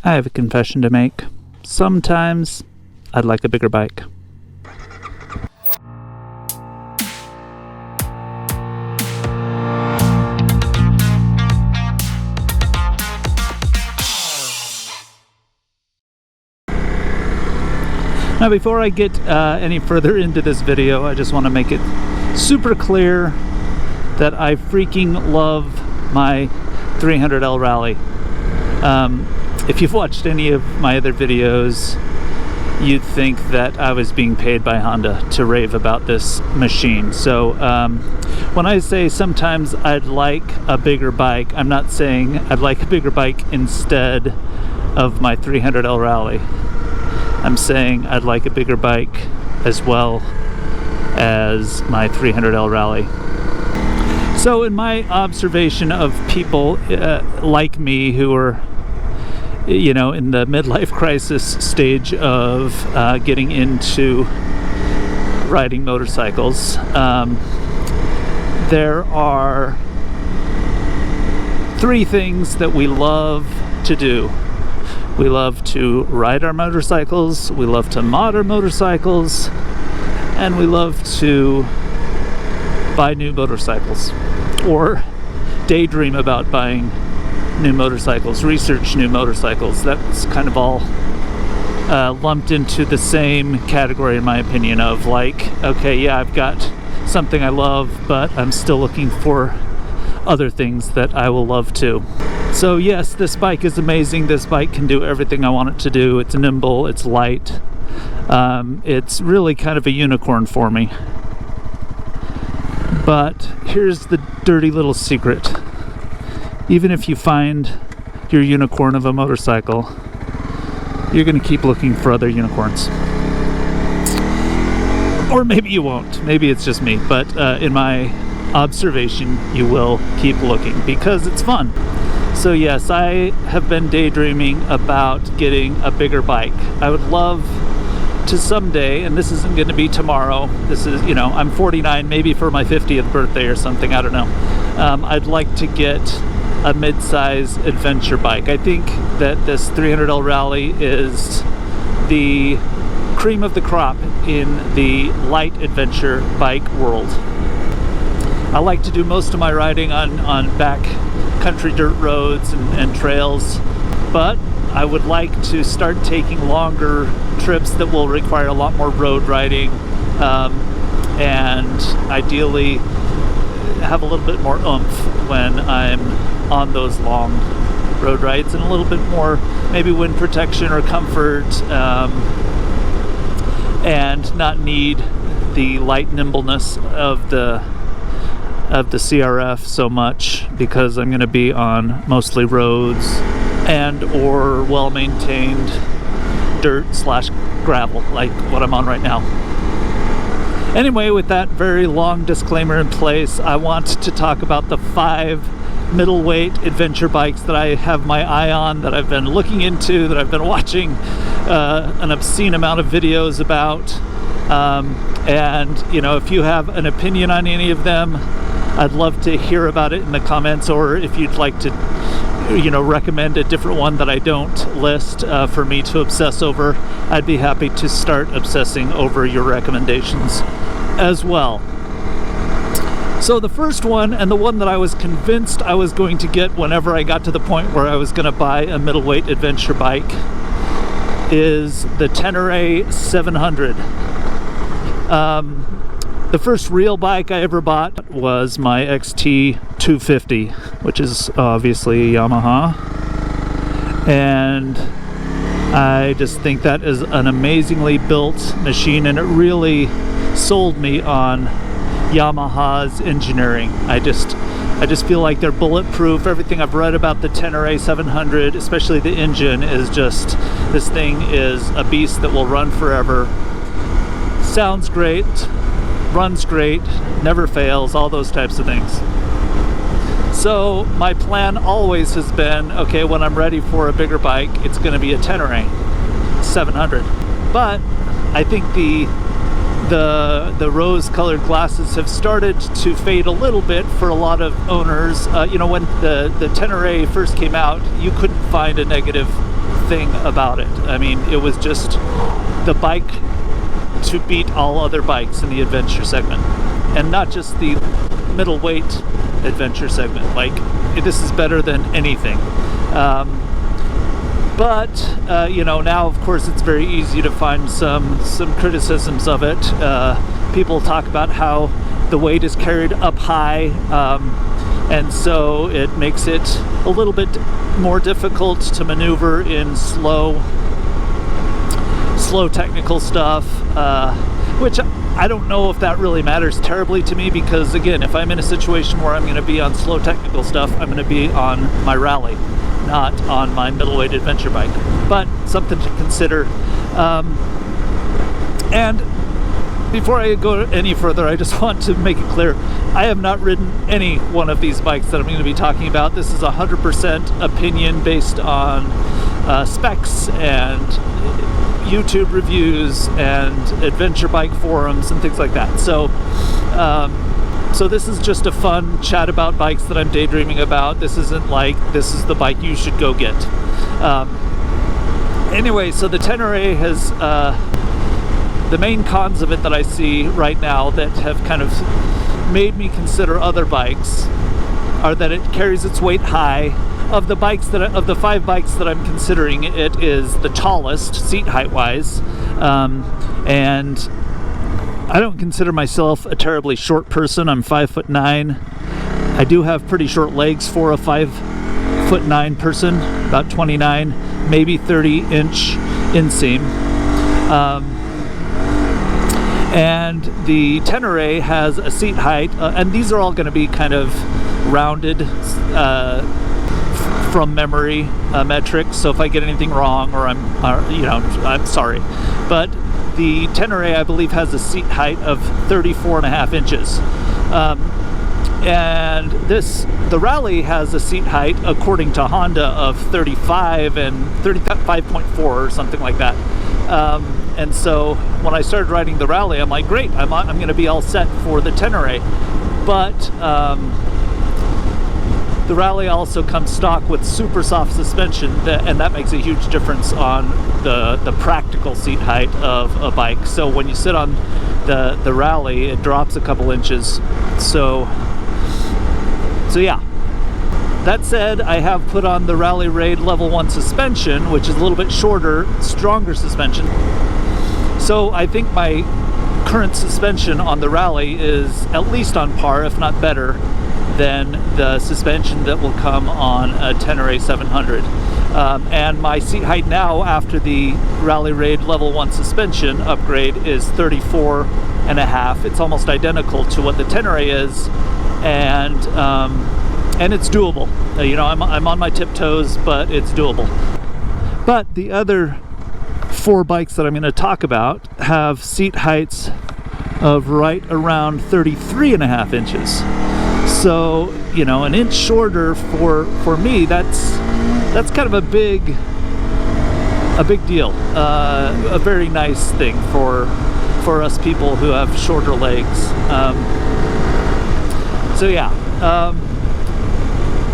I have a confession to make. Sometimes I'd like a bigger bike. Now, before I get any further into this video, I just want to make it super clear that I freaking love my 300L Rally. If you've watched any of my other videos, you'd think that I was being paid by Honda to rave about this machine. So when I say sometimes I'd like a bigger bike, I'm not saying I'd like a bigger bike instead of my 300L Rally. I'm saying I'd like a bigger bike as well as my 300L Rally. So in my observation of people like me who are, you know, in the midlife crisis stage of getting into riding motorcycles, there are three things that we love to do. We love to ride our motorcycles, we love to mod our motorcycles, and we love to buy new motorcycles, or daydream about buying new motorcycles, research new motorcycles. That's kind of all lumped into the same category, in my opinion, of like, okay, yeah, I've got something I love, but I'm still looking for other things that I will love too. So yes, this bike is amazing. This bike can do everything I want it to do. It's nimble, it's light. It's really kind of a unicorn for me. But here's the dirty little secret. Even if you find your unicorn of a motorcycle, you're going to keep looking for other unicorns. Or maybe you won't. Maybe it's just me. But in my observation, you will keep looking because it's fun. So yes, I have been daydreaming about getting a bigger bike. I would love to someday, and this isn't going to be tomorrow, this is, you know, I'm 49, maybe for my 50th birthday or something, I don't know. I'd like to get a mid-size adventure bike. I think that this 300L Rally is the cream of the crop in the light adventure bike world. I like to do most of my riding on back country dirt roads and trails, but I would like to start taking longer trips that will require a lot more road riding, and ideally have a little bit more oomph when I'm on those long road rides, and a little bit more maybe wind protection or comfort, and not need the light nimbleness of the CRF so much, because I'm going to be on mostly roads and or well-maintained dirt/gravel like what I'm on right now. Anyway, with that very long disclaimer in place, I want to talk about the 5 middleweight adventure bikes that I have my eye on, that I've been looking into, that I've been watching an obscene amount of videos about. And you know, if you have an opinion on any of them, I'd love to hear about it in the comments, or if you'd like to, you know, recommend a different one that I don't list for me to obsess over, I'd be happy to start obsessing over your recommendations as well. So the first one, and the one that I was convinced I was going to get whenever I got to the point where I was going to buy a middleweight adventure bike, is the Tenere 700. The first real bike I ever bought was my XT250, which is obviously a Yamaha, and I just think that is an amazingly built machine, and it really sold me on Yamaha's engineering. I just feel like they're bulletproof. Everything I've read about the Tenere 700, especially the engine, is just, this thing is a beast that will run forever. Sounds great, runs great, never fails, all those types of things. So my plan always has been, okay, when I'm ready for a bigger bike, it's going to be a Tenere 700. But I think the rose-colored glasses have started to fade a little bit for a lot of owners. You know, when the Tenere first came out, you couldn't find a negative thing about it. I mean, it was just the bike to beat all other bikes in the adventure segment, and not just the middleweight adventure segment. Like, this is better than anything. But you know, now of course it's very easy to find some criticisms of it. People talk about how the weight is carried up high, and so it makes it a little bit more difficult to maneuver in slow technical stuff, which I don't know if that really matters terribly to me, because again, if I'm in a situation where I'm going to be on slow technical stuff, I'm going to be on my rally, not on my middleweight adventure bike. But something to consider. And before I go any further, I just want to make it clear, I have not ridden any one of these bikes that I'm going to be talking about. This is 100% opinion based on specs and YouTube reviews and adventure bike forums and things like that. So so this is just a fun chat about bikes that I'm daydreaming about. This isn't like, this is the bike you should go get. Anyway, so the Tenere has, the main cons of it that I see right now that have kind of made me consider other bikes are that it carries its weight high. Of the bikes of the 5 bikes that I'm considering, it is the tallest seat height wise, and I don't consider myself a terribly short person. I'm 5'9". I do have pretty short legs for a 5'9" person, about 29, maybe 30-inch inseam. And the Tenere has a seat height, and these are all going to be kind of rounded from memory metrics. So if I get anything wrong, or I'm sorry. But the Tenere, I believe, has a seat height of 34.5 inches. And the Rally has a seat height, according to Honda, of 35 and 35.4 or something like that. And so when I started riding the Rally, I'm like, great, I'm going to be all set for the Tenere. But the Rally also comes stock with super soft suspension, and that makes a huge difference on the practical seat height of a bike. So when you sit on the Rally, it drops a couple inches. So yeah. That said, I have put on the Rally Raid Level 1 suspension, which is a little bit shorter, stronger suspension. So I think my current suspension on the Rally is at least on par, if not better, than the suspension that will come on a Tenere 700. And my seat height now, after the Rally Raid Level 1 suspension upgrade, is 34.5. It's almost identical to what the Tenere is, and it's doable. You know, I'm on my tiptoes, but it's doable. But the other 4 bikes that I'm going to talk about have seat heights of right around 33.5 inches. So, you know, an inch shorter for me, that's kind of a big deal. A very nice thing for us people who have shorter legs. So yeah.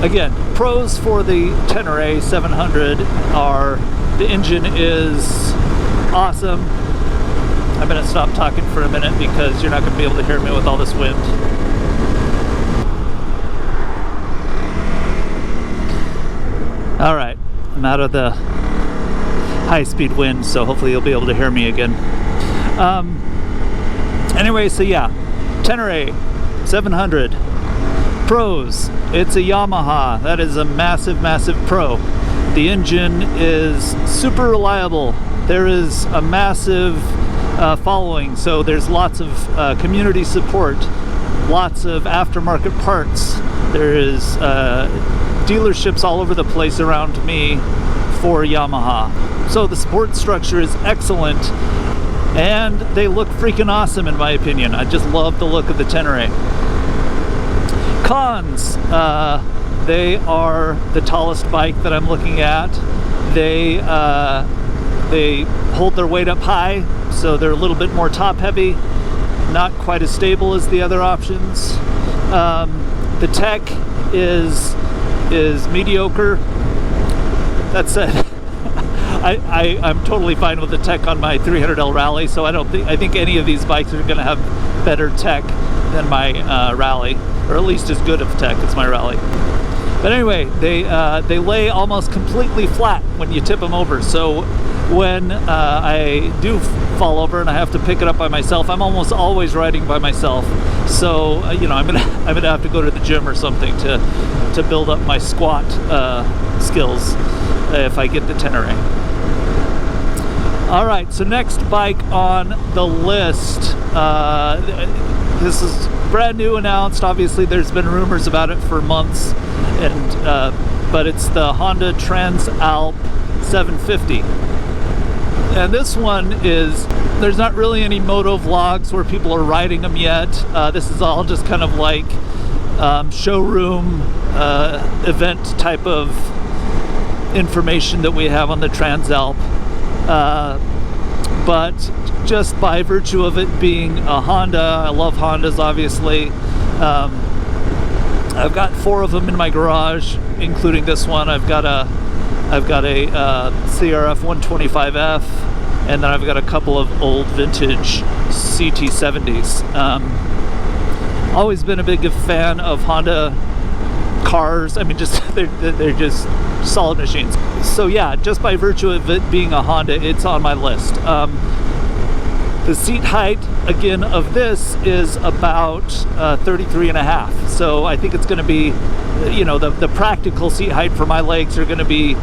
Again, pros for the Tenere 700 are the engine is awesome. I'm going to stop talking for a minute because you're not going to be able to hear me with all this wind. All right, I'm out of the high-speed wind, so hopefully you'll be able to hear me again. Anyway, so yeah, Tenere 700. Pros, it's a Yamaha. That is a massive, massive pro. The engine is super reliable. There is a massive following, so there's lots of community support, lots of aftermarket parts. There is dealerships all over the place around me for Yamaha. So the support structure is excellent, and they look freaking awesome in my opinion. I just love the look of the Tenere. Cons, they are the tallest bike that I'm looking at. They hold their weight up high, so they're a little bit more top heavy, not quite as stable as the other options. The tech is mediocre. That said, I'm totally fine with the tech on my 300L Rally, so I think any of these bikes are going to have better tech than my Rally, or at least as good of tech as my Rally. But anyway, they lay almost completely flat when you tip them over. So when I do fall over and I have to pick it up by myself, I'm almost always riding by myself. So you know, I'm gonna have to go to the gym or something to build up my squat skills if I get the Tenere. All right, so next bike on the list. This is brand new announced. Obviously, there's been rumors about it for months, and but it's the Honda Transalp 750. And this one is, there's not really any moto vlogs where people are riding them yet. This is all just kind of like showroom event type of information that we have on the Transalp. But just by virtue of it being a Honda, I love Hondas obviously. I've got 4 of them in my garage, including this one. I've got a CRF300L, and then I've got a couple of old vintage CT70s. Always been a big fan of Honda cars. I mean, just they're just solid machines. So yeah, just by virtue of it being a Honda, it's on my list. The seat height, again, of this is about 33.5. So I think it's going to be, you know, the practical seat height for my legs are going to be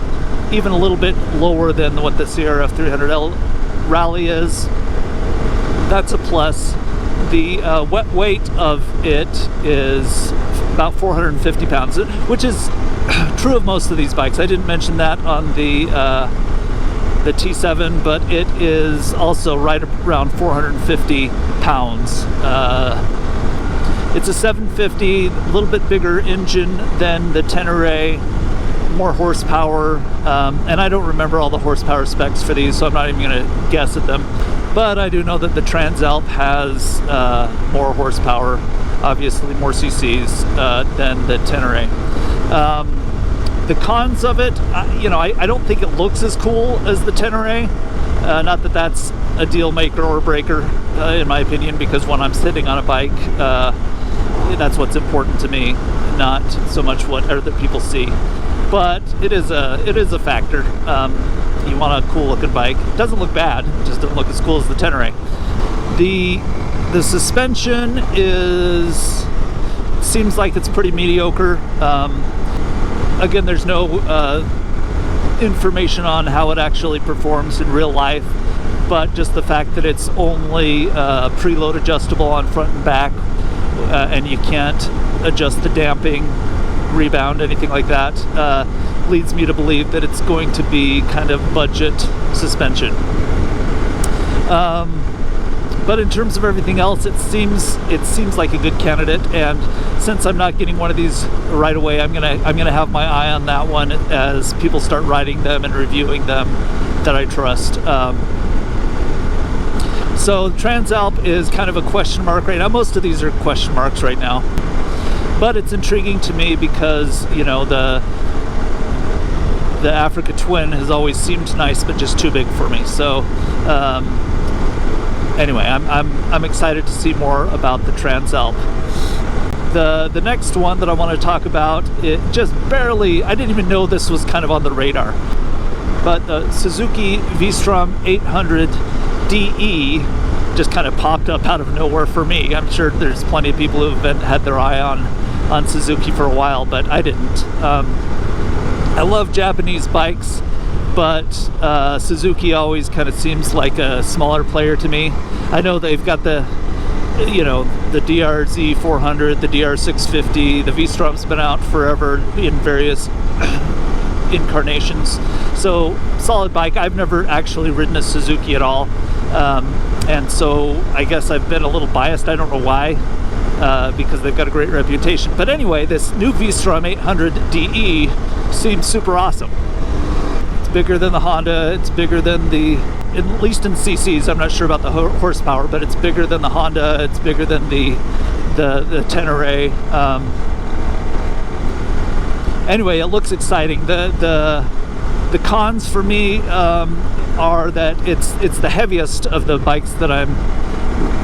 even a little bit lower than what the CRF300L Rally is. That's a plus. The wet weight of it is about 450 pounds, which is true of most of these bikes. I didn't mention that on the T7, but it is also right around 450 pounds. It's a 750, a little bit bigger engine than the Tenere, more horsepower, and I don't remember all the horsepower specs for these, so I'm not even going to guess at them. But I do know that the Transalp has more horsepower, obviously more cc's than the Tenere. The cons of it, you know, I don't think it looks as cool as the Tenere. Not that that's a deal maker or breaker, in my opinion, because when I'm sitting on a bike, that's what's important to me, not so much what other people see. But it is a factor. You want a cool looking bike. It doesn't look bad, it just doesn't look as cool as the Tenere. The suspension seems like it's pretty mediocre. Again, there's no information on how it actually performs in real life, but just the fact that it's only preload adjustable on front and back, and you can't adjust the damping, rebound, anything like that, leads me to believe that it's going to be kind of budget suspension. But in terms of everything else, it seems like a good candidate. And since I'm not getting one of these right away, I'm gonna have my eye on that one as people start riding them and reviewing them that I trust. So Transalp is kind of a question mark right now. Most of these are question marks right now, but it's intriguing to me because, you know, the Africa Twin has always seemed nice, but just too big for me. So anyway, I'm excited to see more about the Transalp. The next one that I want to talk about, it just barely, I didn't even know this was kind of on the radar, but the Suzuki V-Strom 800DE just kind of popped up out of nowhere for me. I'm sure there's plenty of people who've had their eye on Suzuki for a while, but I didn't. I love Japanese bikes, but Suzuki always kind of seems like a smaller player to me. I know they've got the DRZ 400, the DR 650, the V-Strom's been out forever in various incarnations. So solid bike. I've never actually ridden a Suzuki at all, and so I guess I've been a little biased. I don't know why, because they've got a great reputation. But anyway, this new V-Strom 800DE seems super awesome. It's bigger than the Honda. It's bigger than at least in cc's. I'm not sure about the horsepower, but it's bigger than the Honda. It's bigger than the Tenere. Anyway, it looks exciting. The The cons for me are that it's the heaviest of the bikes that I'm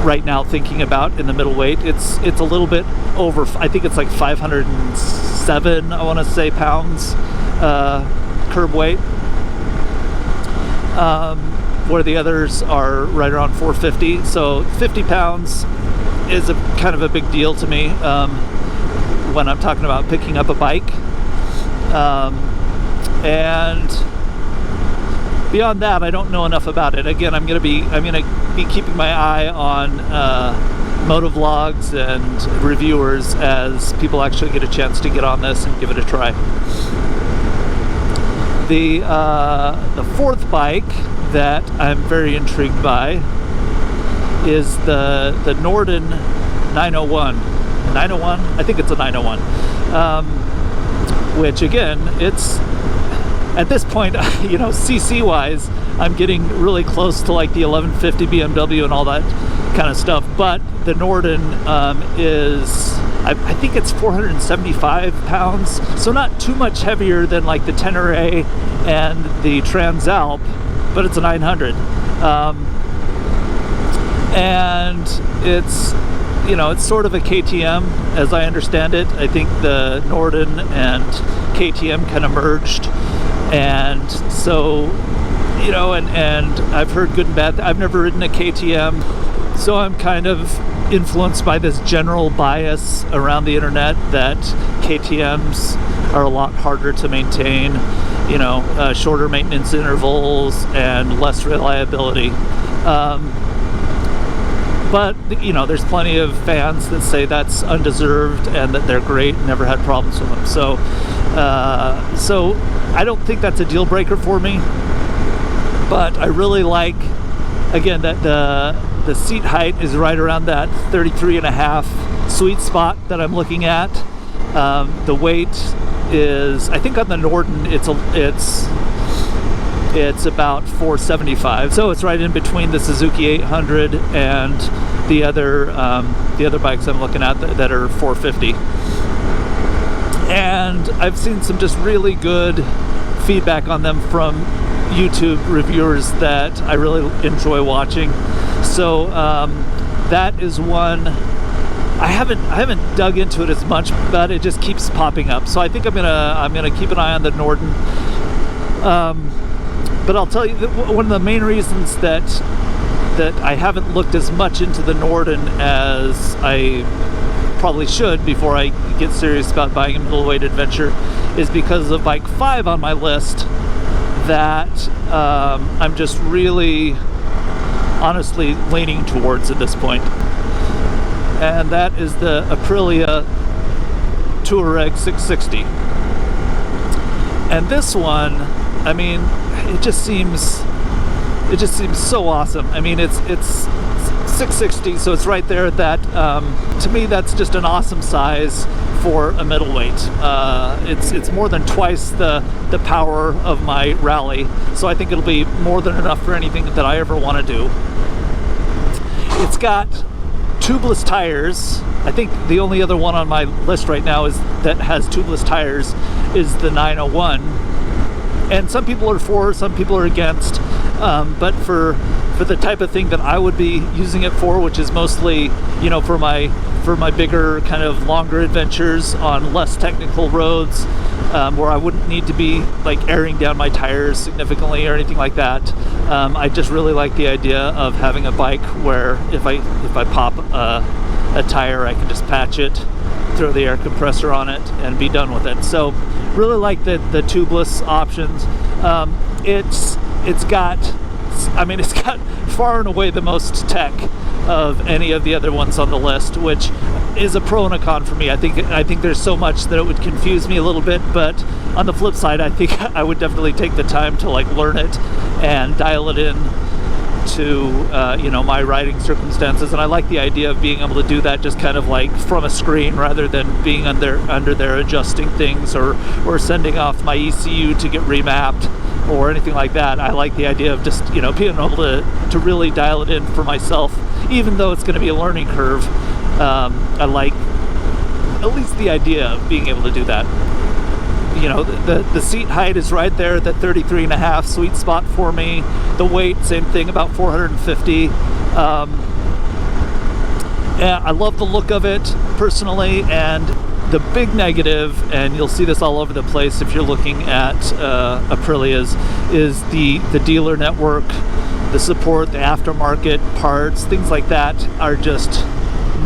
right now thinking about in the middleweight. It's a little bit over, I think it's like 507, I want to say, pounds curb weight, where the others are right around 450. So 50 pounds is a kind of a big deal to me when I'm talking about picking up a bike. And beyond that, I don't know enough about it. Again, I'm gonna be keeping my eye on motovlogs and reviewers as people actually get a chance to get on this and give it a try. The fourth bike that I'm very intrigued by is the Norden 901. 901? I think it's a 901. Which again, it's at this point, you know, CC wise, I'm getting really close to like the 1150 BMW and all that kind of stuff. But the Norden is, I think it's 475 pounds, so not too much heavier than like the Tenere and the Transalp, but it's a 900. And it's, you know, it's sort of a KTM as I understand it. I think the Norden and KTM kind of merged, and so, you know, and I've heard good and bad. I've never ridden a KTM, so I'm kind of influenced by this general bias around the internet that KTMs are a lot harder to maintain, you know, shorter maintenance intervals and less reliability. But, you know, there's plenty of fans that say that's undeserved and that they're great and never had problems with them. So I don't think that's a deal breaker for me. But I really like, again, that the seat height is right around that 33.5 sweet spot that I'm looking at. The weight is, I think on the Norden, it's about 475, so it's right in between the Suzuki 800 and the other bikes I'm looking at that are 450. And I've seen some just really good feedback on them from YouTube reviewers that I really enjoy watching. So that is one. I haven't dug into it as much, but it just keeps popping up. So I think I'm gonna keep an eye on the Norden. But I'll tell you that one of the main reasons that I haven't looked as much into the Norden as I probably should before I get serious about buying a middleweight adventure is because of bike 5 on my list that I'm just really honestly leaning towards at this point. And that is the Aprilia Tuareg 660. And this one, I mean, it just seems so awesome. I mean, it's 660, so it's right there. That to me, that's just an awesome size for a middleweight. It's more than twice the power of my rally, so I think it'll be more than enough for anything that I ever want to do. It's got tubeless tires. I think the only other one on my list right now that has tubeless tires is the 901. And some people are for, some people are against. But for the type of thing that I would be using it for, which is mostly, you know, for my bigger kind of longer adventures on less technical roads, where I wouldn't need to be like airing down my tires significantly or anything like that. I just really like the idea of having a bike where if I pop a tire, I can just patch it, throw the air compressor on it, and be done with it. So really like the tubeless options. It's got far and away the most tech of any of the other ones on the list, which is a pro and a con for me. I think there's so much that it would confuse me a little bit, but on the flip side, I think I would definitely take the time to like learn it and dial it in to you know, my riding circumstances. And I like the idea of being able to do that just kind of like from a screen rather than being under there adjusting things or sending off my ECU to get remapped or anything like that. I like the idea of just, you know, being able to really dial it in for myself, even though it's going to be a learning curve. I like at least the idea of being able to do that. you know, the seat height is right there, that 33.5 sweet spot for me. The weight, same thing, about 450. And I love the look of it personally, and the big negative, and you'll see this all over the place if you're looking at Aprilias, is the dealer network, the support, the aftermarket parts, things like that are just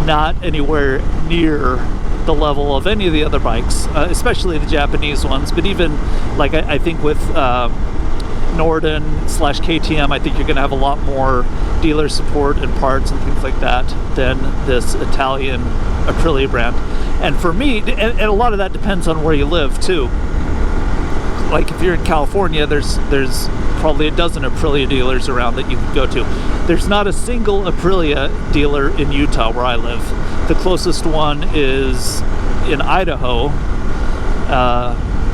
not anywhere near the level of any of the other bikes, especially the Japanese ones. But even like I think with Norden / KTM, I think you're going to have a lot more dealer support and parts and things like that than this Italian Aprilia brand. And for me, and a lot of that depends on where you live too. Like if you're in California, there's probably a dozen Aprilia dealers around that you can go to. There's not a single Aprilia dealer in Utah where I live. The closest one is in Idaho,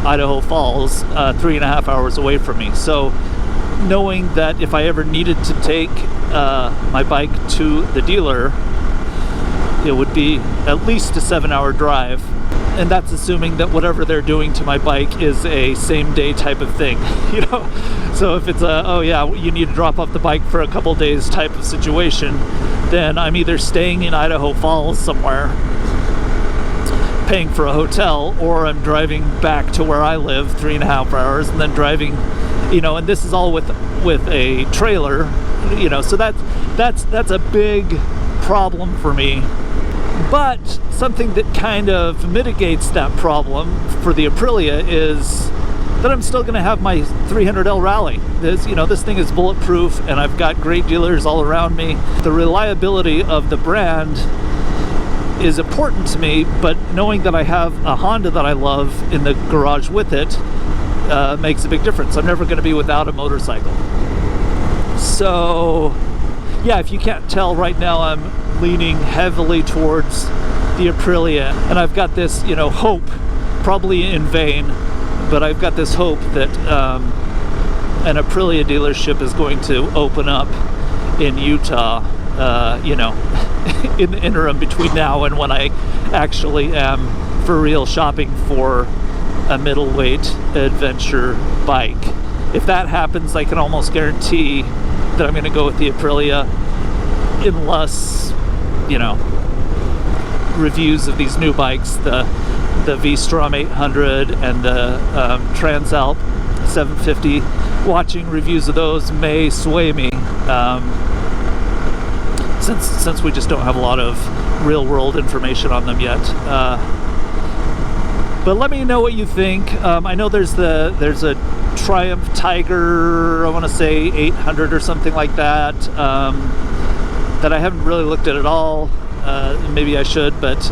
Idaho Falls, 3.5 hours away from me. So knowing that if I ever needed to take my bike to the dealer, it would be at least a 7-hour drive. And that's assuming that whatever they're doing to my bike is a same day type of thing, you know? So if it's a, oh yeah, you need to drop off the bike for a couple days type of situation, then I'm either staying in Idaho Falls somewhere, paying for a hotel, or I'm driving back to where I live 3.5 hours and then driving, you know, and this is all with a trailer, you know, so that's a big problem for me. But something that kind of mitigates that problem for the Aprilia is that I'm still going to have my 300L Rally. This thing is bulletproof, and I've got great dealers all around me. The reliability of the brand is important to me, but knowing that I have a Honda that I love in the garage with it makes a big difference. I'm never going to be without a motorcycle. So yeah, if you can't tell right now, I'm leaning heavily towards the Aprilia, and I've got this, you know, hope, probably in vain, but I've got this hope that an Aprilia dealership is going to open up in Utah, you know, in the interim between now and when I actually am for real shopping for a middleweight adventure bike. If that happens, I can almost guarantee that I'm going to go with the Aprilia, unless, you know, reviews of these new bikes, the V-Strom 800 and the Transalp 750, watching reviews of those may sway me, since we just don't have a lot of real-world information on them yet. But let me know what you think. I know there's a Triumph Tiger, I want to say 800 or something like that, that I haven't really looked at all. Maybe I should, but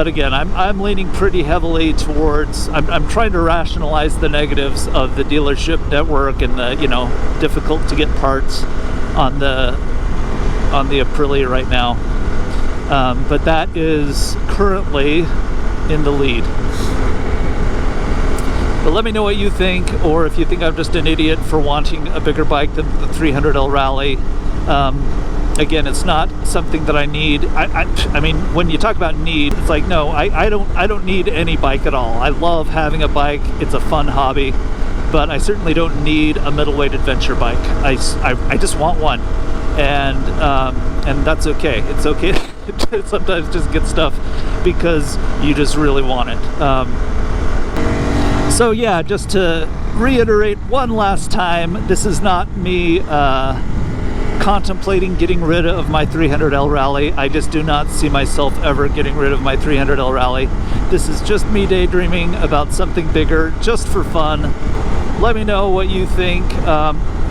again, I'm leaning pretty heavily towards. I'm trying to rationalize the negatives of the dealership network and the, you know, difficult to get parts on the Aprilia right now. But that is currently in the lead. But let me know what you think, or if you think I'm just an idiot for wanting a bigger bike than the 300L Rally. Again, it's not something that I need. I mean, when you talk about need, it's like, no, I don't need any bike at all. I love having a bike. It's a fun hobby, but I certainly don't need a middleweight adventure bike. I just want one, and that's okay. It's okay to sometimes just get stuff because you just really want it. So yeah, just to reiterate one last time, this is not me contemplating getting rid of my 300L Rally. I just do not see myself ever getting rid of my 300L Rally. This is just me daydreaming about something bigger, just for fun. Let me know what you think.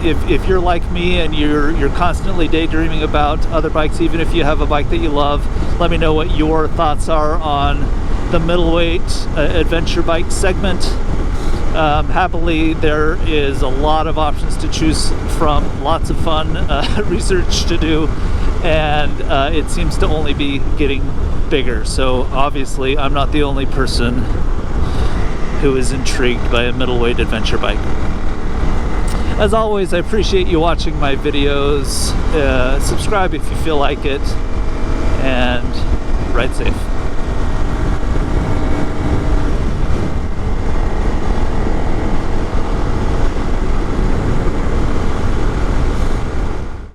If you're like me and you're constantly daydreaming about other bikes, even if you have a bike that you love, let me know what your thoughts are on the middleweight adventure bike segment. Happily, there is a lot of options to choose from, lots of fun research to do, and it seems to only be getting bigger. So obviously, I'm not the only person who is intrigued by a middleweight adventure bike. As always, I appreciate you watching my videos. Subscribe if you feel like it, and ride safe.